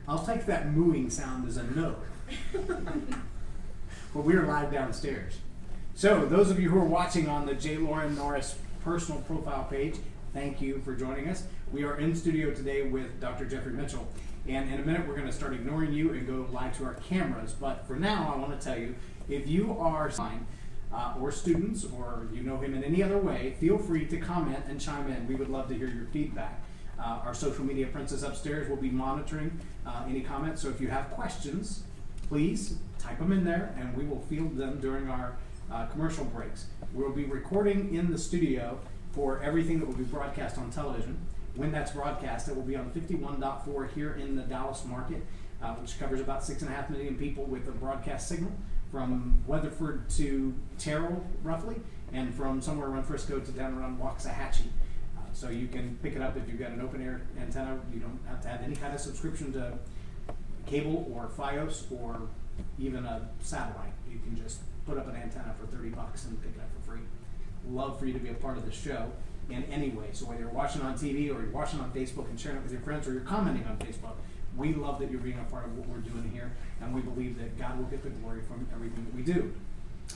I'll take that mooing sound as a no. But we're live downstairs. So those of you who are watching on the J. Lauren Norris personal profile page, thank you for joining us. We are in studio today with Dr. Geoffry Mitchell. And in a minute, we're going to start ignoring you and go live to our cameras. But for now, I want to tell you, if you are or students, or you know him in any other way, feel free to comment and chime in. We would love to hear your feedback. Our social media princess upstairs will be monitoring any comments. So if you have questions, please type them in there, and we will field them during our commercial breaks. We'll be recording in the studio for everything that will be broadcast on television. When that's broadcast, it will be on 51.4 here in the Dallas market, which covers about 6.5 million people with a broadcast signal from Weatherford to Terrell, roughly, and from somewhere around Frisco to down around Waxahachie. So you can pick it up if you've got an open-air antenna. You don't have to have any kind of subscription to cable or Fios or even a satellite. You can just put up an antenna for $30 and pick it up for free. Love for you to be a part of the show in any way. So whether you're watching on TV or you're watching on Facebook and sharing it with your friends, or you're commenting on Facebook, we love that you're being a part of what we're doing here, and we believe that God will get the glory from everything that we do.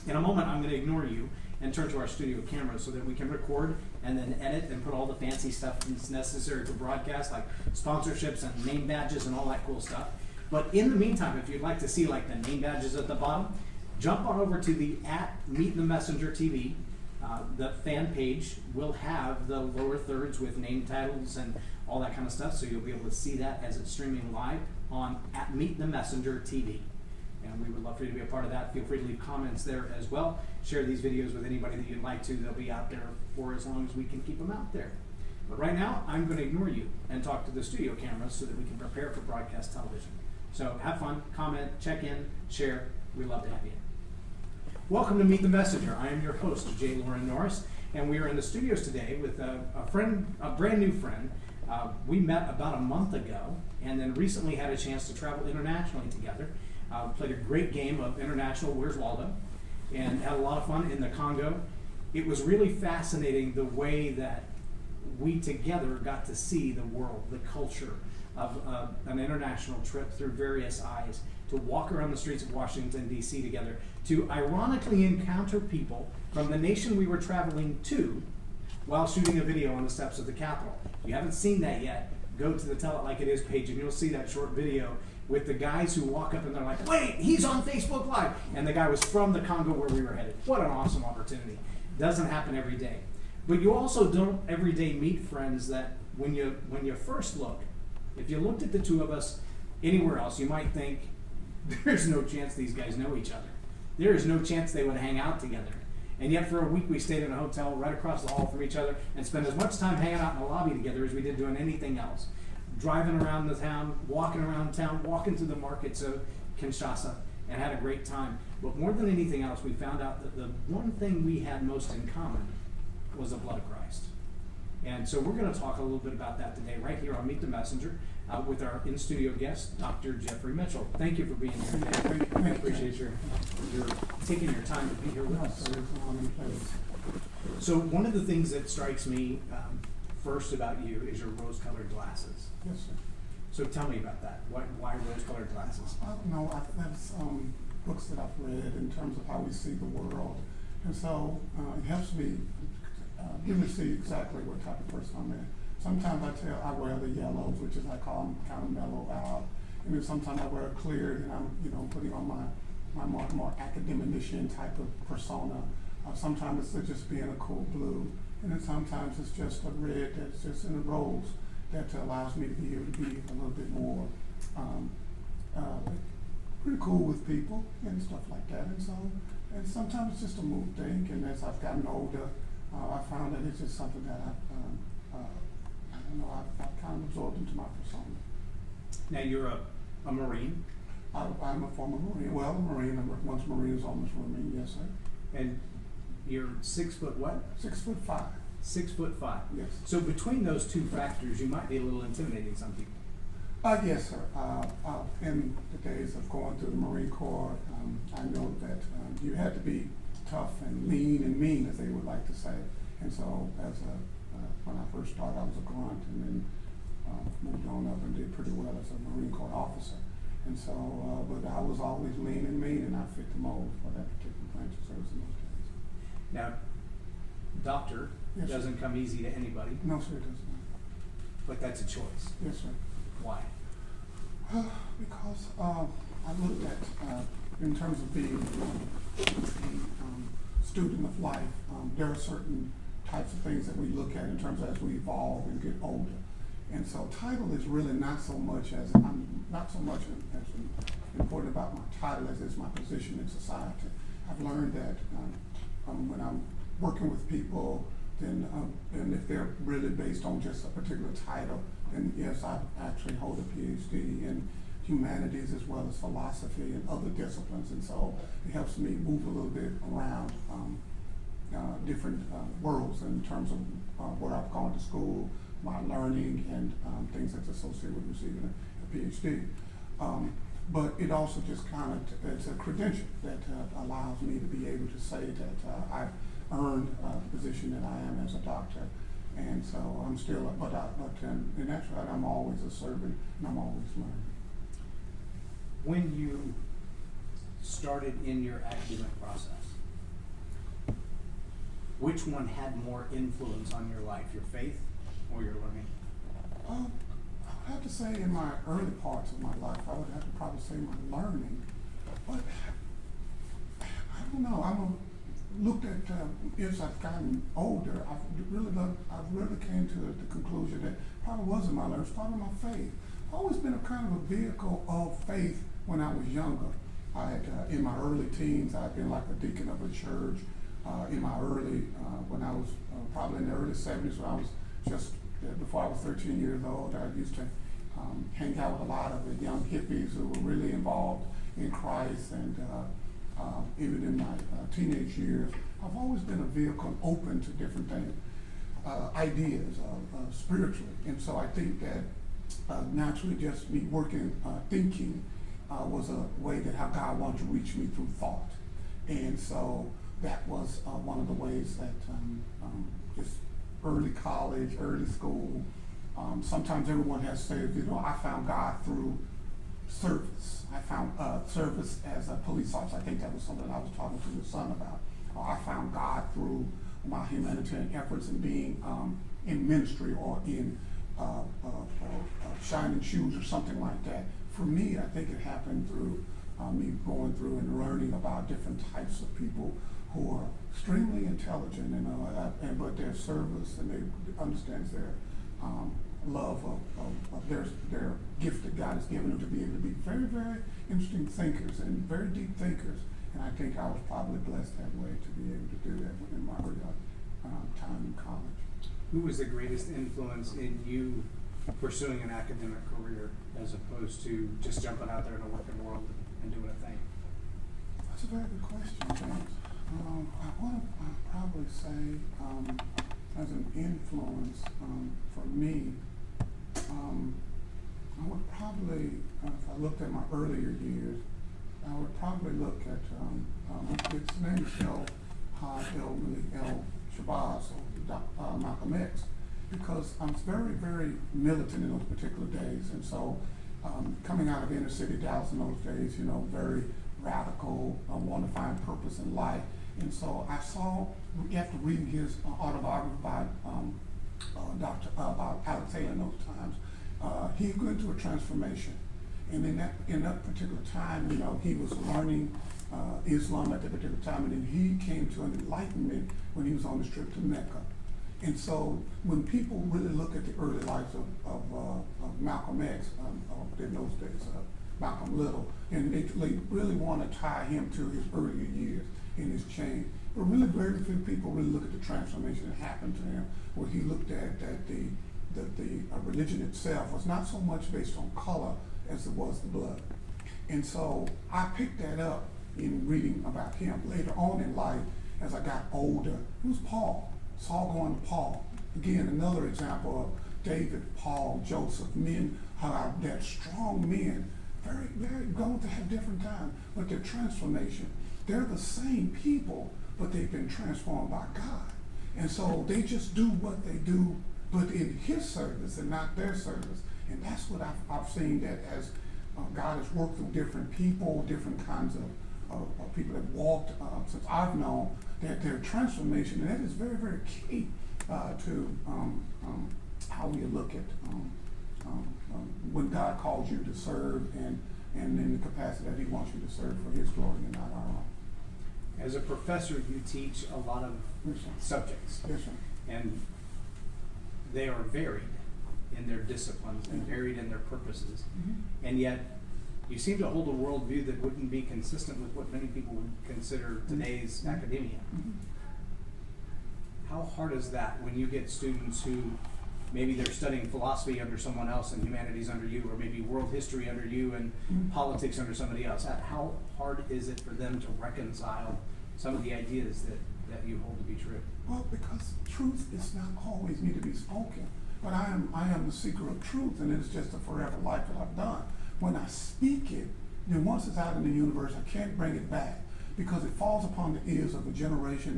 In a moment, I'm going to ignore you and turn to our studio cameras so that we can record and then edit and put all the fancy stuff that's necessary for broadcast, like sponsorships and name badges and all that cool stuff. But in the meantime, if you'd like to see like the name badges at the bottom, jump on over to the @MeetTheMessenger TV. The fan page will have the lower thirds with name titles and all that kind of stuff, so you'll be able to see that as it's streaming live on @MeetTheMessenger TV. And we would love for you to be a part of that. Feel free to leave comments there as well. Share these videos with anybody that you'd like to. They'll be out there for as long as we can keep them out there. But right now, I'm going to ignore you and talk to the studio cameras so that we can prepare for broadcast television. So have fun, comment, check in, share. We love to have you. Welcome to Meet the Messenger. I am your host, J. Lauren Norris, and we are in the studios today with a brand new friend. We met about a month ago, and then recently had a chance to travel internationally together. Played a great game of international Where's Waldo, and had a lot of fun in the Congo. It was really fascinating the way that we together got to see the world, the culture of an international trip through various eyes, to walk around the streets of Washington, D.C. together, to ironically encounter people from the nation we were traveling to while shooting a video on the steps of the Capitol. If you haven't seen that yet, go to the Tell It Like It Is page and you'll see that short video with the guys who walk up and they're like, wait, he's on Facebook Live. And the guy was from the Congo where we were headed. What an awesome opportunity. Doesn't happen every day. But you also don't every day meet friends that when you first look, if you looked at the two of us anywhere else, you might think, there's no chance these guys know each other. There is no chance they would hang out together. And yet for a week we stayed in a hotel right across the hall from each other and spent as much time hanging out in the lobby together as we did doing anything else. Driving around the town, walking around town, walking through the markets of Kinshasa, and had a great time. But more than anything else, we found out that the one thing we had most in common was the blood of Christ. And so we're going to talk a little bit about that today, right here on Meet the Messenger, with our in-studio guest, Dr. Geoffry Mitchell. Thank you for being here today. I appreciate your taking your time to be here with us. So one of the things that strikes me first about you is your rose-colored glasses. Yes, sir. So tell me about that. Why rose-colored glasses? I don't know. That's books that I've read in terms of how we see the world. And so it helps me really see exactly what type of person I'm in. Sometimes I wear the yellows, which is I call them kind of mellow out. And then sometimes I wear a clear, and I'm putting on my more academician type of persona. Sometimes it's just being a cool blue, and then sometimes it's just a red that's just in a rose that allows me to be able to be a little bit more pretty cool with people and stuff like that. And sometimes it's just a mood thing. And as I've gotten older, I found that it's just something that I've kind of absorbed into my persona. Now you're a Marine. I'm a former Marine. Well, a Marine. Once Marine is almost Marine. Yes, sir. And you're 6 foot what? 6'5". 6'5". Yes. So between those two factors, you might be a little intimidating some people. Yes, sir. In the days of going through the Marine Corps, I know that you had to be tough and lean and mean, as they would like to say. And so, when I first started, I was a grunt, and then very well as a Marine Corps officer. And so, but I was always lean and mean, and I fit the mold for that particular branch of service in those days. Now, doctor Yes, sir. doesn't come easy to anybody, No, sir, it does not. but that's a choice. Yes, sir. Why? Because I looked at, in terms of being a student of life, there are certain types of things that we look at in terms of as we evolve and get older. And so title is really not so much as important about my title as is my position in society. I've learned that when I'm working with people, then and if they're really based on just a particular title, then yes, I actually hold a PhD in humanities as well as philosophy and other disciplines, and so it helps me move a little bit around different worlds in terms of what I've gone to school, my learning, and things that's associated with receiving a PhD. But it also just it's a credential that allows me to be able to say that I've earned the position that I am as a doctor. And so I'm still, but in actuality, I'm always a servant and I'm always learning. When you started in your academic process, which one had more influence on your life, your faith or your learning? I would have to say in my early parts of my life, I would have to probably say my learning. But I don't know. Looked at as I've gotten older, I've really came to the conclusion that probably wasn't my learning, it's probably my faith. I've always been a kind of a vehicle of faith when I was younger. I had in my early teens, I'd been like a deacon of a church. In my early, when I was probably in the early 70s, when I was just before I was 13 years old, I used to hang out with a lot of the young hippies who were really involved in Christ, and even in my teenage years, I've always been a vehicle open to different things, ideas spiritually. And so I think that naturally just me working, thinking was a way that how God wanted to reach me through thought. And so that was one of the ways that just early college, early school, sometimes everyone has said, I found God through service. I found service as a police officer. I think that was something I was talking to your son about. I found God through my humanitarian efforts in being in ministry or in shining shoes or something like that. For me, I think it happened through me going through and learning about different types of people who are extremely intelligent, but their service and they understands their love of their gift that God has given them to be able to be very, very interesting thinkers and very deep thinkers. And I think I was probably blessed that way to be able to do that in my early time in college. Who was the greatest influence in you pursuing an academic career as opposed to just jumping out there in the working world and doing a thing? That's a very good question, James. I want to probably say as an influence for me, I would probably, if I looked at my earlier years, I would probably look at, its name is El Shabazz, or Malcolm X, because I was very, very militant in those particular days. And so coming out of inner city Dallas in those days, very radical, want to find purpose in life. And so I saw, after reading his autobiography by about Alex Taylor in those times, he went through a transformation. And in that particular time, he was learning Islam at that particular time, and then he came to an enlightenment when he was on his trip to Mecca. And so when people really look at the early lives of Malcolm X, in those days, Malcolm Little, and they really want to tie him to his earlier years in his change. But really very few people really look at the transformation that happened to him, where he looked at that the religion itself was not so much based on color as it was the blood. And so I picked that up in reading about him later on in life as I got older. It was Paul, Saul going to Paul. Again, another example of David, Paul, Joseph, men, how they're strong men, very, very going to have different times, but their transformation. They're the same people, but they've been transformed by God. And so they just do what they do but in his service and not their service. And that's what I've seen, that as God has worked through different people, different kinds of people that walked since I've known, that their transformation, and that is very, very key to how we look at when God calls you to serve, and in the capacity that he wants you to serve for his glory and not our own. As a professor, you teach a lot of subjects. Yes, sir. And they are varied in their disciplines and varied in their purposes. And yet, you seem to hold a worldview that wouldn't be consistent with what many people would consider today's academia. How hard is that when you get students who maybe they're studying philosophy under someone else and humanities under you, or maybe world history under you and politics under somebody else? How hard is it for them to reconcile some of the ideas that you hold to be true? Well, because truth is not always need to be spoken. But I am the seeker of truth, and it's just a forever life that I've done. When I speak it, then once it's out in the universe, I can't bring it back, because it falls upon the ears of a generation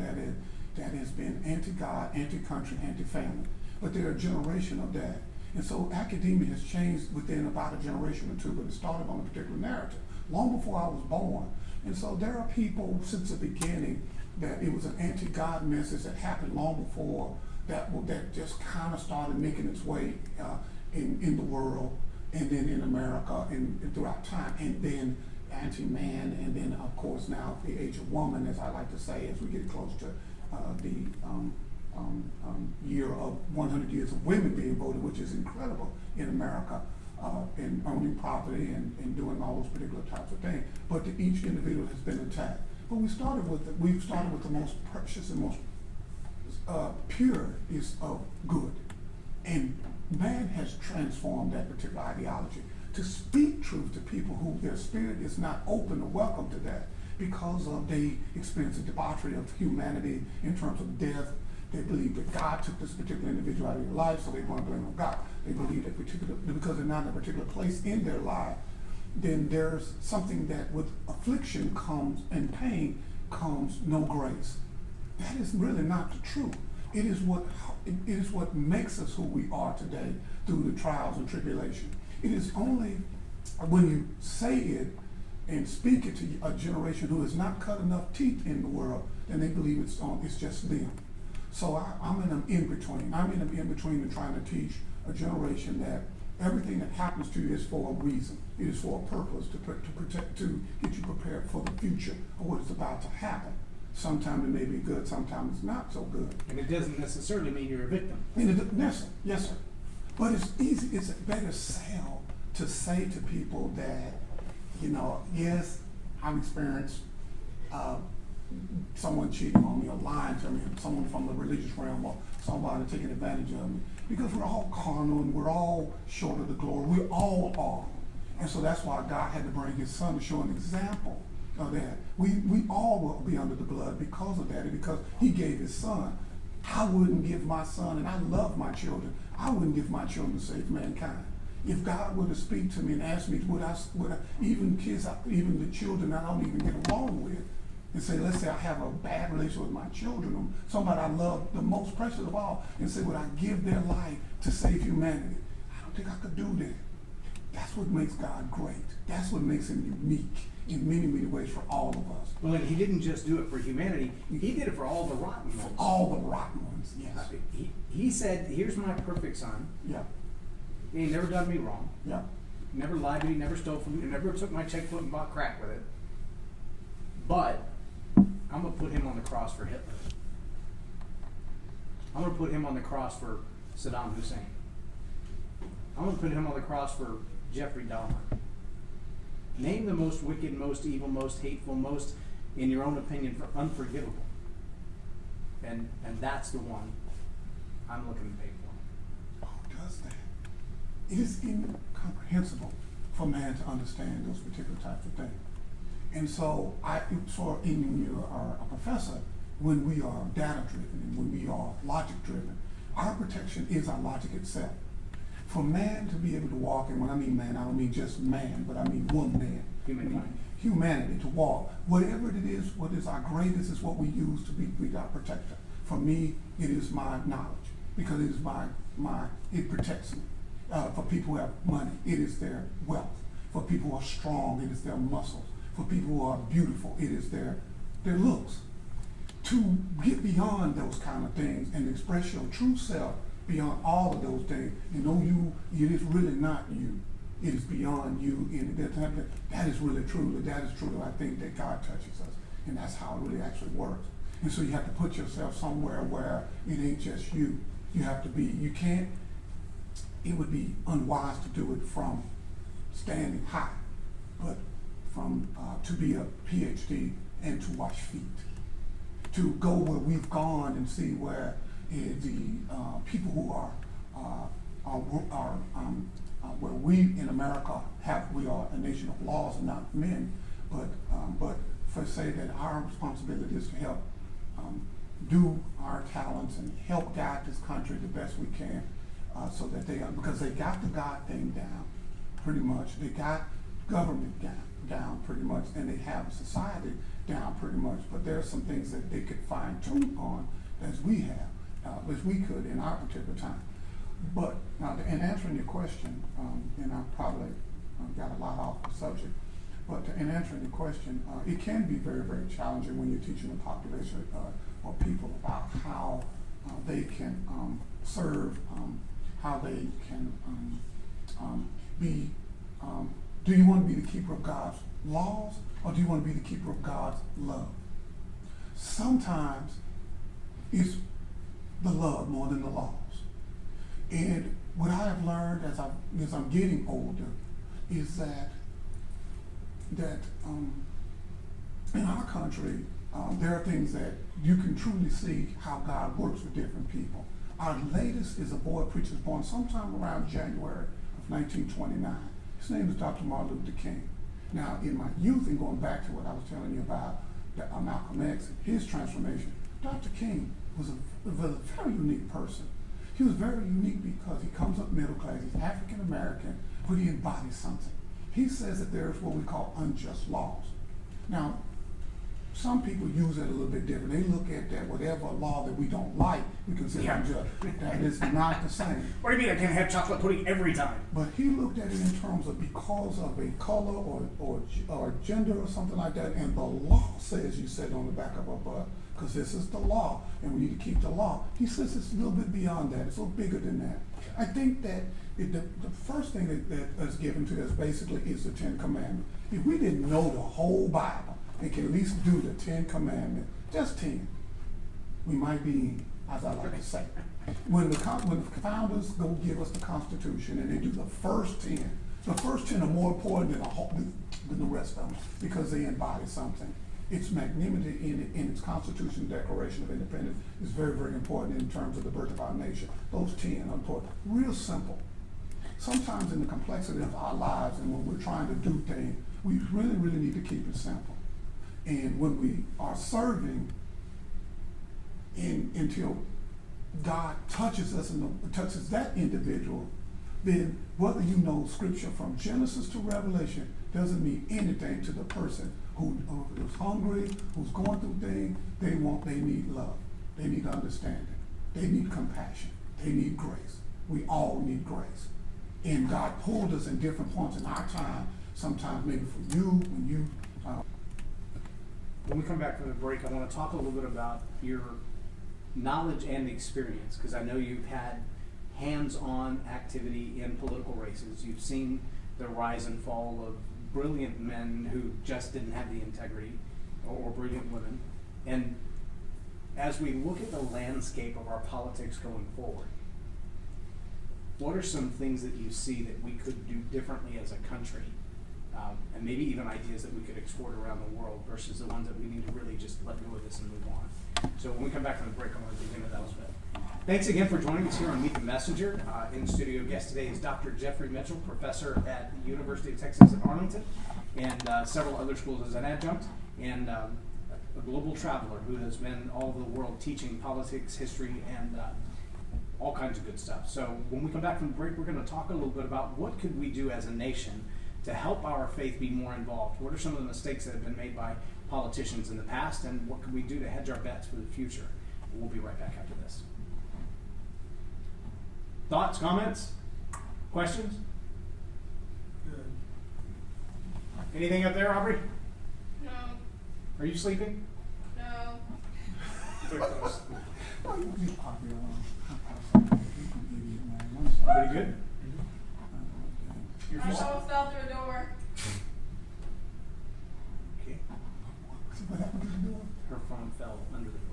that has been anti-God, anti-country, anti-family. But they're a generation of that. And so academia has changed within about a generation or two, but it started on a particular narrative, long before I was born. And so there are people since the beginning that it was an anti-God message that happened long before that just kind of started making its way in the world, and then in America and throughout time, and then anti-man, and then of course now the age of woman, as I like to say, as we get close to the year of 100 years of women being voted, which is incredible in America, in owning property and doing all those particular types of things. But each individual has been attacked. But we've started with the most precious and most pure is of good. And man has transformed that particular ideology to speak truth to people who their spirit is not open or welcome to that, because they experience the debauchery of humanity in terms of death. They believe that God took this particular individual out of their life, so they want to blame on God. They believe that because they're not in a particular place in their life, then there's something that with affliction comes and pain comes no grace. That is really not the truth. It is what makes us who we are today through the trials and tribulation. It is only when you say it and speak it to a generation who has not cut enough teeth in the world, then they believe it's just them. So I'm in an in-between. I'm in an in-between and trying to teach a generation that everything that happens to you is for a reason. It is for a purpose, to protect, to get you prepared for the future of what is about to happen. Sometimes it may be good, sometimes it's not so good. And it doesn't necessarily mean you're a victim. Yes, sir. But it's easy, it's a better sell to say to people that, yes, I've experienced someone cheating on me or lying to me, someone from the religious realm or somebody taking advantage of me. Because we're all carnal and we're all short of the glory. We all are. And so that's why God had to bring his son to show an example of that. We all will be under the blood because of that, and because he gave his son. I wouldn't give my son, and I love my children, I wouldn't give my children to save mankind. If God were to speak to me and ask me, would I even the children I don't even get along with, and say, let's say I have a bad relationship with my children, or somebody I love the most precious of all, and say, would I give their life to save humanity? I don't think I could do that. That's what makes God great. That's what makes him unique in many, many ways for all of us. Well, and he didn't just do it for humanity. He did it for all the rotten ones. For all the rotten ones, yes. He said, here's my perfect son. Yeah. He ain't never done me wrong. Yeah. Never lied to me, never stole from me, never took my checkbook and bought crack with it. But I'm going to put him on the cross for Hitler. I'm going to put him on the cross for Saddam Hussein. I'm going to put him on the cross for Jeffrey Dahmer. Name the most wicked, most evil, most hateful, most, in your own opinion, for unforgivable. And that's the one I'm looking to pay for. Who does that? It is incomprehensible for man to understand those particular types of things. And so, when you are a professor, when we are data-driven and when we are logic-driven, our protection is our logic itself. For man to be able to walk, and when I mean man, I don't mean just man, but I mean one man. Humanity to walk. Whatever it is, what is our greatest is what we use to be our protector. For me, it is my knowledge, because it is my it protects me. For people who have money, it is their wealth. For people who are strong, it is their muscles. For people who are beautiful, it is their looks. To get beyond those kind of things and express your true self beyond all of those things, and know it is really not you. It is beyond you, and that is really true. That is true. I think that God touches us, and that's how it really actually works. And so you have to put yourself somewhere where it ain't just you. You have to be. You can't. It would be unwise to do it from standing high, but from to be a PhD and to wash feet, to go where we've gone and see where the people who are where we in America we are a nation of laws and not men, but for say that our responsibility is to help do our talents and help guide this country the best we can, so that because they got the God thing down pretty much, they got government down pretty much, and they have society down pretty much, but there are some things that they could fine tune on as we could in our particular time. But now, in answering your question, and I probably got a lot off the subject, but in answering your question, it can be very, very challenging when you're teaching a population or people about how they can serve, how they can be. Do you want to be the keeper of God's laws, or do you want to be the keeper of God's love? Sometimes it's the love more than the laws. And what I have learned as I'm getting older is that in our country, there are things that you can truly see how God works with different people. Our latest is a boy preacher born sometime around January of 1929. His name is Dr. Martin Luther King. Now, in my youth, and going back to what I was telling you about Malcolm X and his transformation, Dr. King was a very unique person. He was very unique because he comes up middle class, he's African American, but he embodies something. He says that there's what we call unjust laws. Now, some people use it a little bit different. They look at that whatever law that we don't like, we consider unjust. That is not the same. What do you mean I can't have chocolate pudding every time? But he looked at it in terms of because of a color or gender or something like that, and the law says, you said on the back of a bus, because this is the law, and we need to keep the law. He says it's a little bit beyond that. It's a little bigger than that. I think that the first thing that is given to us basically is the Ten Commandments. If we didn't know the whole Bible and can at least do the 10 Commandments, just 10, we might be, as I like to say. When the founders go give us the Constitution and they do the first 10 are more important than the rest of them because they embody something. Its magnanimity in its Constitution, Declaration of Independence is very, very important in terms of the birth of our nation. Those 10 are important. Real simple. Sometimes in the complexity of our lives and when we're trying to do things, we really, really need to keep it simple. And when we are serving until God touches us and touches that individual, then whether you know scripture from Genesis to Revelation doesn't mean anything to the person who's hungry, who's going through things. They need love. They need understanding. They need compassion. They need grace. We all need grace. And God pulled us in different points in our time, sometimes maybe for you, when you... When we come back from the break, I want to talk a little bit about your knowledge and experience, because I know you've had hands-on activity in political races. You've seen the rise and fall of brilliant men who just didn't have the integrity, or brilliant women. And as we look at the landscape of our politics going forward, what are some things that you see that we could do differently as a country, and maybe even ideas that we could export around the world versus the ones that we need to really just let go of this and move on? So when we come back from the break, I want to dig into that a little bit. Thanks again for joining us here on Meet the Messenger. In-studio guest today is Dr. Geoffry Mitchell, professor at the University of Texas at Arlington, and several other schools as an adjunct, and a global traveler who has been all over the world teaching politics, history, and all kinds of good stuff. So when we come back from the break, we're going to talk a little bit about what could we do as a nation to help our faith be more involved. What are some of the mistakes that have been made by politicians in the past, and what can we do to hedge our bets for the future? We'll be right back after this. Thoughts, comments, questions? Good. Anything up there, Aubrey? No. Are you sleeping? No. Oh, you popular. Idiot, man. I'm sorry. Everybody good? Your I phone? almost fell through a door. Okay. See what happened to the door? Her phone fell under the door.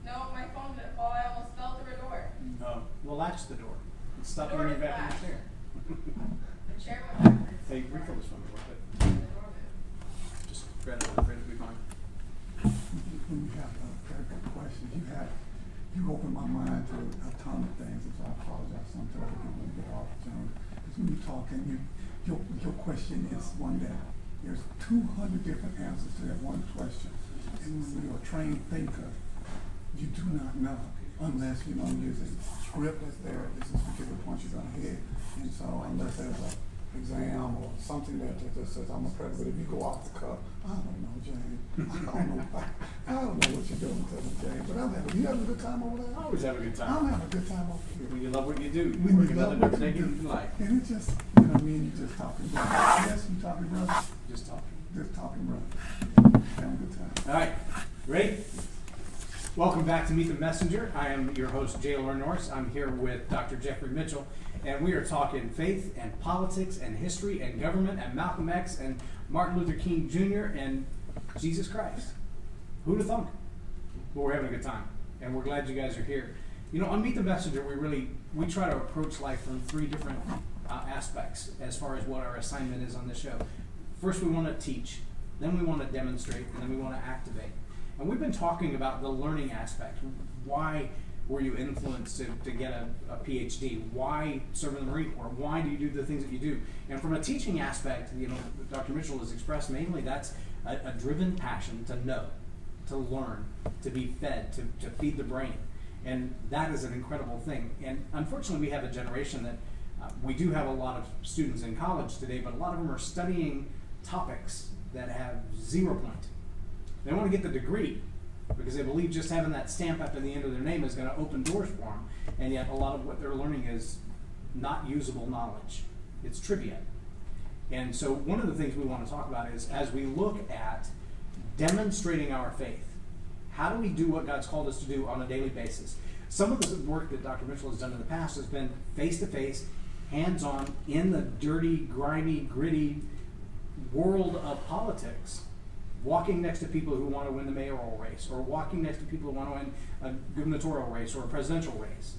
No, my phone didn't fall. I almost fell through a door. Oh, well, latch the door. It's stuck Door in your is back in latched. the chair. The chair went backwards. Hey, refill this one real quick. The door moved. Just grab it, it'll be fine. When you have very good questions, you open my mind to a ton of things, and so I apologize sometimes I get a little bit off tone. Because when you're talking, your question is one that there's 200 different answers to that one question. And when you're a trained thinker, you do not know unless you know there's a script that's there. This is particular point you're going to hit. And so unless there's an exam or something that just says I'm a president, if you go off the cuff, I don't know, James. I don't know what you're doing to me, James. But you having a good time over there? I always have a good time. I'm having a good time over here. When you love what you do, you When work you another love what day you in do. your life. And it just, you know what I mean? You just talking brothers. Yes, you talking brothers. Just talking. Just talking brothers. Having a good time. All right, ready? Welcome back to Meet the Messenger. I am your host, J. Lauren Norris. I'm here with Dr. Geoffrey Mitchell, and we are talking faith and politics and history and government and Malcolm X and Martin Luther King Jr. and Jesus Christ. Who'd have thunk? But we're having a good time, and we're glad you guys are here. You know, on Meet the Messenger, we try to approach life from three different aspects as far as what our assignment is on this show. First, we want to teach, then we want to demonstrate, and then we want to activate. And we've been talking about the learning aspect. Why were you influenced to get a PhD? Why serve in the Marine Corps? Why do you do the things that you do? And from a teaching aspect, you know, Dr. Mitchell has expressed mainly that's a driven passion to know, to learn, to be fed, to feed the brain. And that is an incredible thing. And unfortunately, we have a generation that we do have a lot of students in college today, but a lot of them are studying topics that have 0 point. They want to get the degree because they believe just having that stamp after the end of their name is going to open doors for them. And yet a lot of what they're learning is not usable knowledge. It's trivia. And so one of the things we want to talk about is as we look at demonstrating our faith, how do we do what God's called us to do on a daily basis? Some of the work that Dr. Mitchell has done in the past has been face-to-face, hands-on, in the dirty, grimy, gritty world of politics. Walking next to people who want to win the mayoral race, or walking next to people who want to win a gubernatorial race or a presidential race.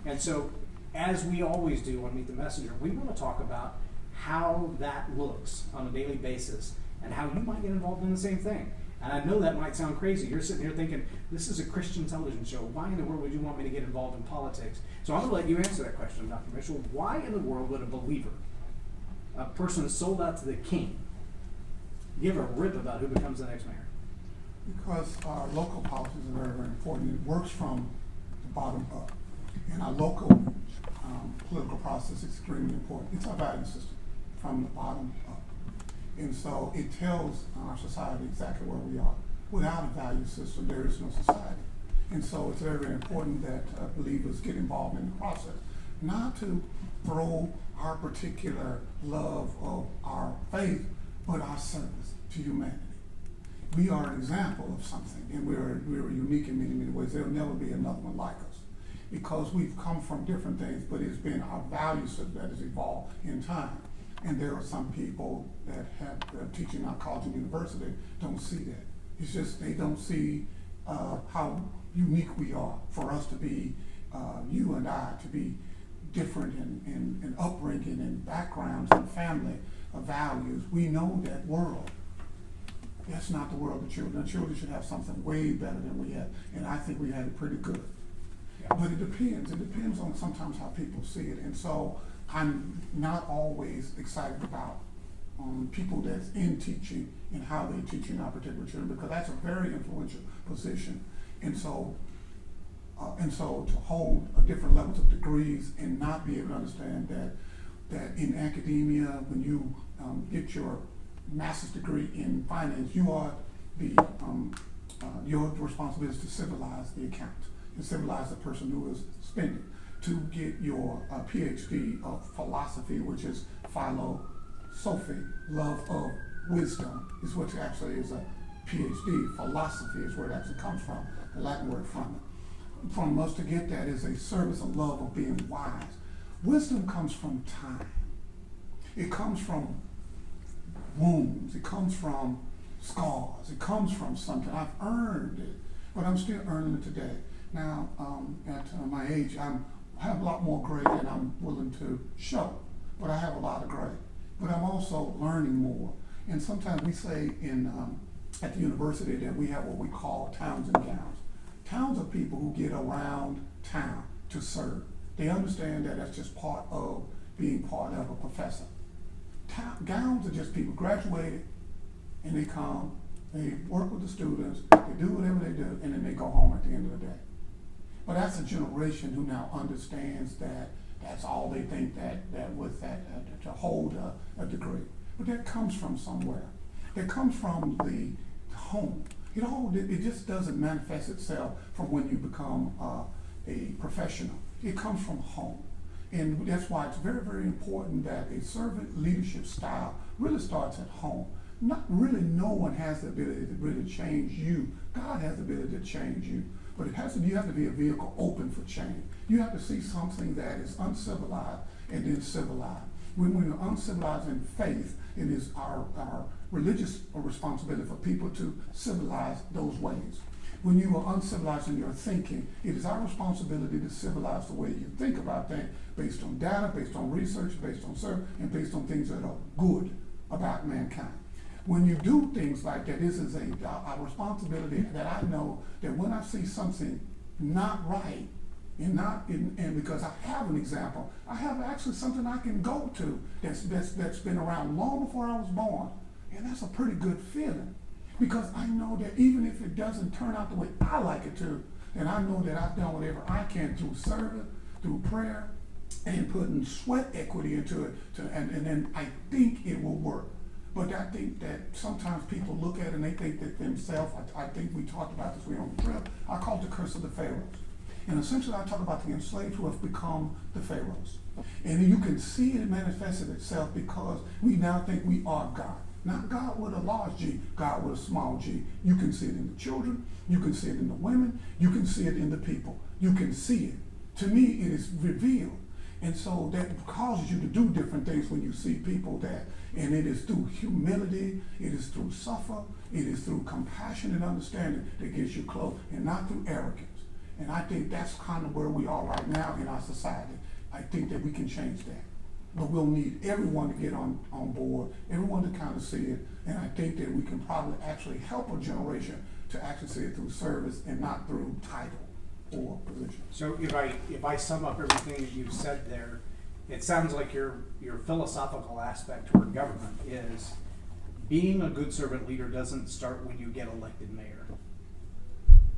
And so, as we always do on Meet the Messenger, we want to talk about how that looks on a daily basis and how you might get involved in the same thing. And I know that might sound crazy. You're sitting here thinking, this is a Christian television show. Why in the world would you want me to get involved in politics? So I'm going to let you answer that question, Dr. Mitchell. Why in the world would a believer, a person sold out to the king, give a rip about who becomes the next mayor? Because our local politics are very, very important. It works from the bottom up. And our local political process is extremely important. It's our value system from the bottom up. And so it tells our society exactly where we are. Without a value system, there is no society. And so it's very, very important that believers get involved in the process. Not to throw our particular love of our faith, but our service to humanity. We are an example of something, and we're unique in many, many ways. There'll never be another one like us because we've come from different things, but it's been our value system that has evolved in time. And there are some people that have teaching our college and university don't see that. It's just they don't see how unique we are for us to be, you and I, to be different in upbringing and backgrounds and family values. We know that world. That's not the world of children. The children should have something way better than we had, and I think we had it pretty good. Yeah. But it depends. It depends on sometimes how people see it, and so I'm not always excited about people that's in teaching and how they teach in our particular children, because that's a very influential position, and so to hold different levels of degrees and not be able to understand that in academia, when you get your master's degree in finance, you are your responsibility is to civilize the account and civilize the person who is spending. to get your PhD of philosophy, which is philosophy, love of wisdom, is what actually is a PhD. Philosophy is where it actually comes from, the Latin word from us to get that is a service of love of being wise. Wisdom comes from time. It comes from wounds. It comes from scars. It comes from something. I've earned it, but I'm still earning it today. Now, at my age, I have a lot more gray than I'm willing to show, but I have a lot of gray. But I'm also learning more. And sometimes we say at the university that we have what we call towns and gowns. Towns are people who get around town to serve. They understand that that's just part of being part of a professor. Gowns are just people graduated, and they come, they work with the students, they do whatever they do, and then they go home at the end of the day. But that's a generation who now understands that that's all they think that with that to hold a degree. But that comes from somewhere. It comes from the home. It just doesn't manifest itself from when you become a professional. It comes from home. And that's why it's very, very important that a servant leadership style really starts at home. Not really, no one has the ability to really change you. God has the ability to change you. But you have to be a vehicle open for change. You have to see something that is uncivilized and then civilized. When we're uncivilized in faith, it is our religious responsibility for people to civilize those ways. When you are uncivilized in your thinking, it is our responsibility to civilize the way you think about things based on data, based on research, based on service, and based on things that are good about mankind. When you do things like that, this is a responsibility that I know that when I see something not right, and because I have an example, I have actually something I can go to that's been around long before I was born, and that's a pretty good feeling. Because I know that even if it doesn't turn out the way I like it to, then I know that I've done whatever I can through service, through prayer, and putting sweat equity into it, and then I think it will work. But I think that sometimes people look at it and they think that themselves, I think we talked about this, we were on the trip, I call it the curse of the Pharaohs. And essentially I talk about the enslaved who have become the Pharaohs. And you can see it manifested itself because we now think we are God. Not God with a large G, God with a small g. You can see it in the children, you can see it in the women, you can see it in the people. You can see it. To me, it is revealed. And so that causes you to do different things when you see people that, and it is through humility, it is through suffer, it is through compassion and understanding that gets you close, and not through arrogance. And I think that's kind of where we are right now in our society. I think that we can change that. But we'll need everyone to get on board, everyone to kind of see it, and I think that we can probably actually help a generation to actually see it through service and not through title or position. So if I sum up everything that you've said there, it sounds like your philosophical aspect toward government is being a good servant leader doesn't start when you get elected mayor.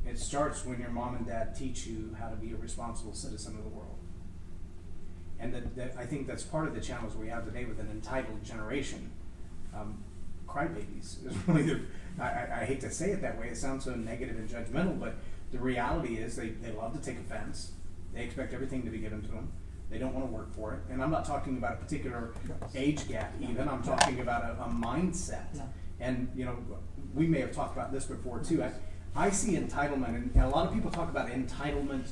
It starts when your mom and dad teach you how to be a responsible citizen of the world. And that I think that's part of the challenge we have today with an entitled generation. Crybabies is really I hate to say it that way, it sounds so negative and judgmental, but the reality is they love to take offense. They expect everything to be given to them. They don't want to work for it. And I'm not talking about a particular age gap even, I'm talking about a mindset. Yeah. And we may have talked about this before too. I see entitlement, and a lot of people talk about entitlement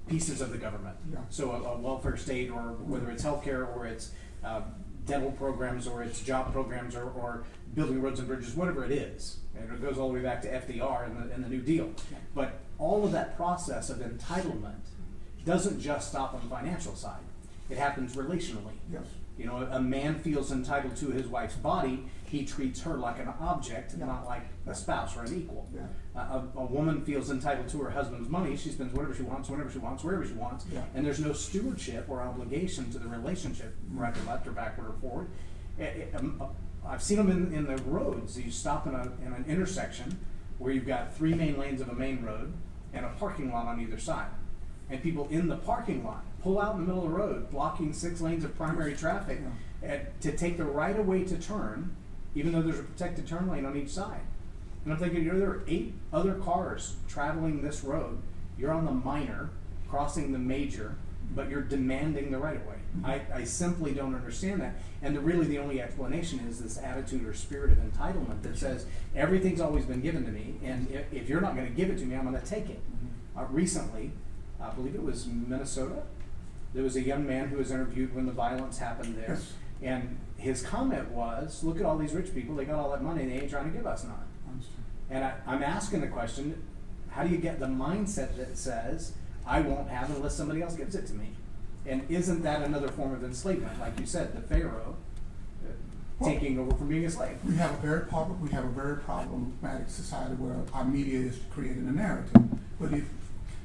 pieces of the government. Yeah. So a welfare state, or whether it's healthcare, or it's dental programs, or it's job programs, or building roads and bridges, whatever it is. And it goes all the way back to FDR and the New Deal. Yeah. But all of that process of entitlement doesn't just stop on the financial side. It happens relationally. yes. A man feels entitled to his wife's body. He treats her like an object, Yeah. not like a spouse or an equal. Yeah. A woman feels entitled to her husband's money. She spends whatever she wants, whenever she wants, wherever she wants. Yeah. And there's no stewardship or obligation to the relationship, right or left or backward or forward. I've seen them in the roads. You stop in an intersection where you've got 3 main lanes of a main road and a parking lot on either side. And people in the parking lot pull out in the middle of the road, blocking 6 lanes of primary traffic to take the right of way to turn, even though there's a protected turn lane on each side. And I'm thinking, there are 8 other cars traveling this road. You're on the minor. crossing the major, but you're demanding the right of way. I simply don't understand that. And really the only explanation is this attitude or spirit of entitlement that says everything's always been given to me, and if you're not going to give it to me, I'm going to take it. Recently, I believe it was Minnesota, there was a young man who was interviewed when the violence happened there. Yes. And his comment was, look at all these rich people, they got all that money, and they ain't trying to give us none. And I'm asking the question, how do you get the mindset that says, I won't have unless somebody else gives it to me? And isn't that another form of enslavement? Like you said, the Pharaoh taking over from being a slave. We have a very problematic society where our media is creating a narrative. But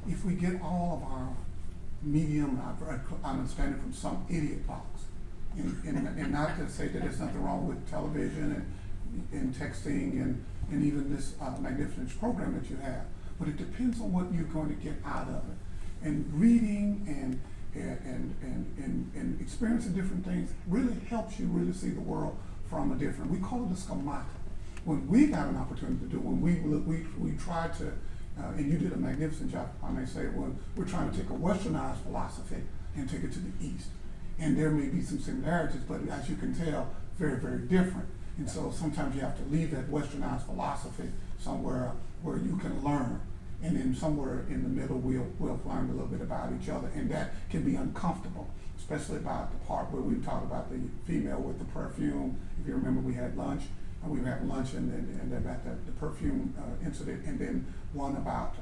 if we get all of our medium, our understanding from some idiot box, and not to say that there's nothing wrong with television and texting and even this magnificent program that you have, but it depends on what you're going to get out of it. And reading and experiencing different things really helps you really see the world from a different. We call it a schemata. When we got an opportunity to do it, when we tried to, and you did a magnificent job, I may say, when we're trying to take a westernized philosophy and take it to the East. And there may be some similarities, but as you can tell, very, very different. And so sometimes you have to leave that westernized philosophy somewhere where you can learn. And then somewhere in the middle, we'll learn a little bit about each other. And that can be uncomfortable, especially about the part where we talked about the female with the perfume. If you remember, we had lunch, and we had lunch and about the perfume incident, and then one about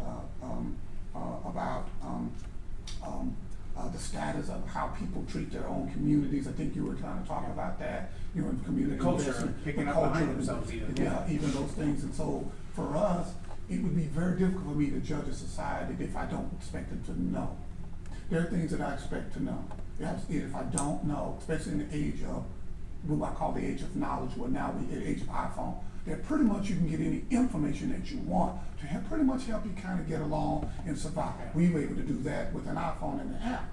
the status of how people treat their own communities. I think you were trying to talk about that. You know, in community Culture, picking up behind themselves even. Yeah, even those things. And so for us, it would be very difficult for me to judge a society if I don't expect them to know. There are things that I expect to know. If I don't know, especially in the age of what I call the age of knowledge, where now we're at the age of iPhone, that pretty much you can get any information that you want to pretty much help you kind of get along and survive. We were able to do that with an iPhone and an app.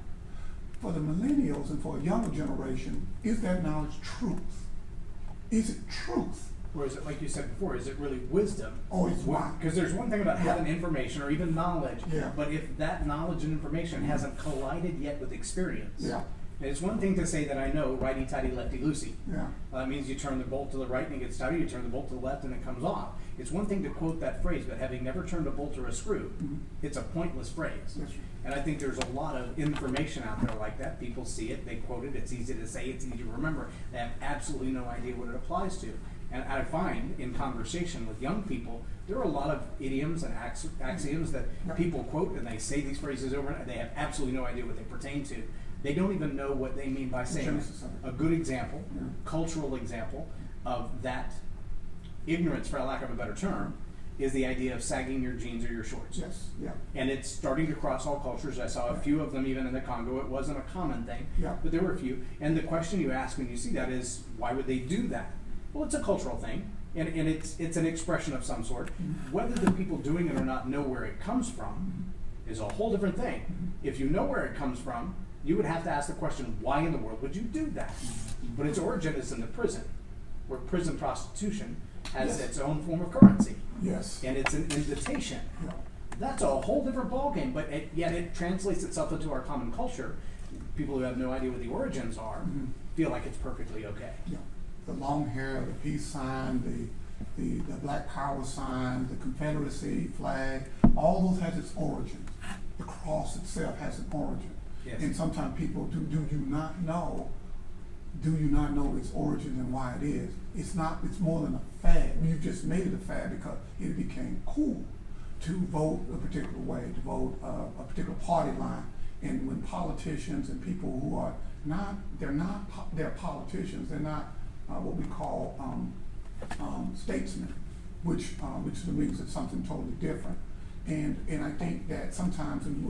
For the millennials and for a younger generation, is that knowledge truth? Is it truth? Or is it, like you said before, is it really wisdom? Oh, it's why. Because there's one thing about having information or even knowledge, but if that knowledge and information hasn't collided yet with experience, it's one thing to say that I know righty-tighty, lefty-loosey. That means you turn the bolt to the right and it gets tighter, you turn the bolt to the left and it comes off. It's one thing to quote that phrase, but having never turned a bolt or a screw, it's a pointless phrase. And I think there's a lot of information out there like that. People see it, they quote it, it's easy to say, it's easy to remember. They have absolutely no idea what it applies to. And I find in conversation with young people, there are a lot of idioms and axioms that people quote, and they say these phrases over and they have absolutely no idea what they pertain to. They don't even know what they mean by saying it. A good example, cultural example of that ignorance, for lack of a better term, is the idea of sagging your jeans or your shorts. And it's starting to cross all cultures. I saw a few of them even in the Congo. It wasn't a common thing, but there were a few. And the question you ask when you see that is, why would they do that? Well, it's a cultural thing, and it's an expression of some sort. Whether the people doing it or not know where it comes from is a whole different thing. If you know where it comes from, you would have to ask the question, why in the world would you do that? But its origin is in the prison, where prison prostitution has its own form of currency. And it's an invitation. That's a whole different ballgame, but yet it translates itself into our common culture. People who have no idea what the origins are feel like it's perfectly okay. The long hair, the peace sign, the Black Power sign, the Confederacy flag, all those has its origins. The cross itself has an origin. And sometimes people do you not know its origins and why it is. It's more than a fad. You just made it a fad because it became cool to vote a particular way, to vote a particular party line. And when politicians and people who are they're politicians, they're not what we call statesmen, which means it's something totally different. And I think that sometimes, and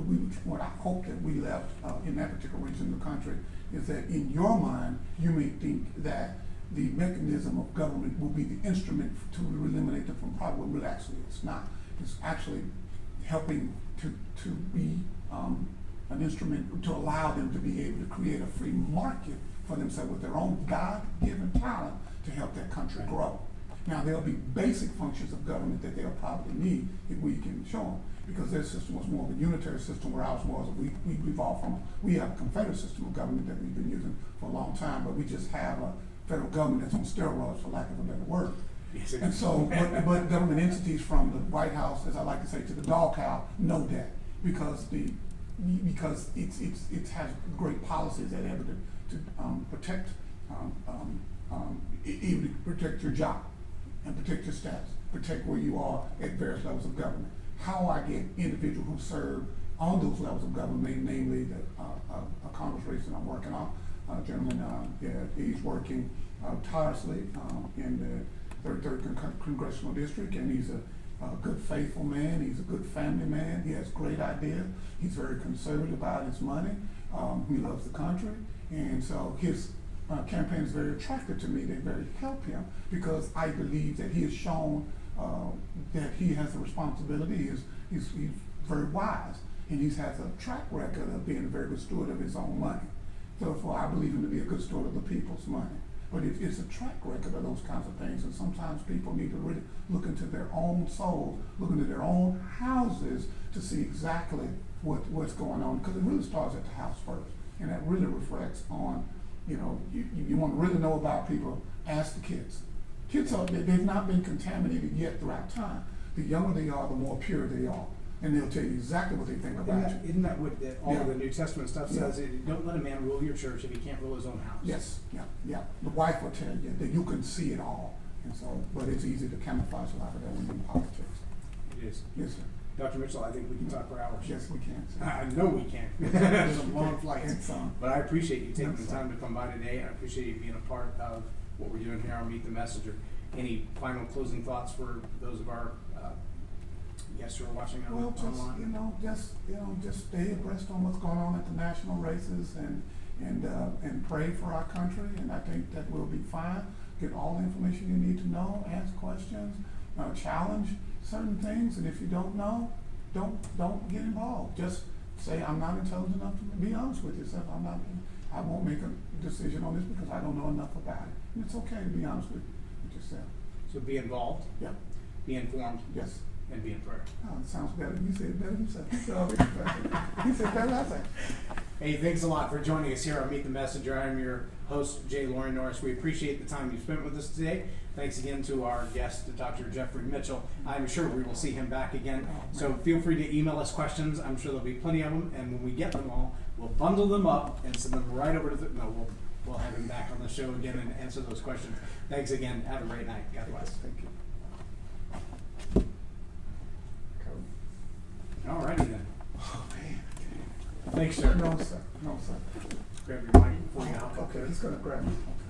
what I hope that we left in that particular region of the country is that in your mind, you may think that the mechanism of government will be the instrument to eliminate them from power. Well, actually, it's not. It's actually helping to be an instrument to allow them to be able to create a free market for themselves with their own God-given talent to help that country grow. Now, there'll be basic functions of government that they'll probably need if we can show them, because their system was more of a unitary system, where ours was, we evolved from, we have a confederate system of government that we've been using for a long time, but we just have a federal government that's on steroids, for lack of a better word. Yes, And so, but government entities from the White House, as I like to say, to the dog cow, know that, because it has great policies that are able to protect, even to protect your job and protect your status, protect where you are at various levels of government. How I get individuals who serve on those levels of government, namely a Congress race that I'm working on, a gentleman, he's working tirelessly in the 33rd Congressional District, and he's a good, faithful man. He's a good family man. He has great ideas. He's very conservative about his money. He loves the country, and so his campaign is very attractive to me. They very help him, because I believe that he has shown that he has a responsibility. He's very wise, and he has a track record of being a very good steward of his own money. Therefore, I believe him to be a good steward of the people's money. But it's a track record of those kinds of things, and sometimes people need to really look into their own souls, look into their own houses to see exactly what's going on, because it really starts at the house first, and that really reflects on, you want to really know about people, ask the kids. Kids they've not been contaminated yet throughout time. The younger they are, the more pure they are, and they'll tell you exactly what they think about you. Isn't that what all Yeah. of the New Testament stuff says? Don't let a man rule your church if he can't rule his own house. Yes, yeah. The wife will tell you that you can see it all, and so, but it's easy to camouflage a lot of that when you're in politics. It is. Yes, sir. Dr. Mitchell, I think we can talk for hours. Yes, we can. Sir. I know we can. It's a long flight. It's, But I appreciate you taking Yes, the sir. time to come by today. I appreciate you being a part of what we're doing here on Meet the Messenger. Any final closing thoughts for those of our guests who are watching well, online? just stay abreast on what's going on at the national races, and pray for our country, and I think that we'll be fine. Get all the information you need to know, ask questions, challenge certain things, and if you don't know, don't get involved. Just say, I'm not intelligent enough to be honest with yourself. I won't make a decision on this because I don't know enough about it. And it's okay to be honest with yourself. So be involved, Yeah. be informed, Yes. and be in prayer. Oh, it sounds better. You said it better himself. He said already better. He said better than I said. Hey, thanks a lot for joining us here on Meet the Messenger. I'm your host, J. Lauren Norris. We appreciate the time you spent with us today. Thanks again to our guest, Dr. Geoffrey Mitchell. I'm sure we will see him back again. So feel free to email us questions. I'm sure there'll be plenty of them. And when we get them all, we'll bundle them up and send them right over to we'll have him back on the show again and answer those questions. Thanks again. Have a great night. God bless. Thank you. All righty then. Oh, man. Thanks, sir. No, sir. No, sir. Grab your mic before you hop up Okay, there. he's going to grab me. Okay.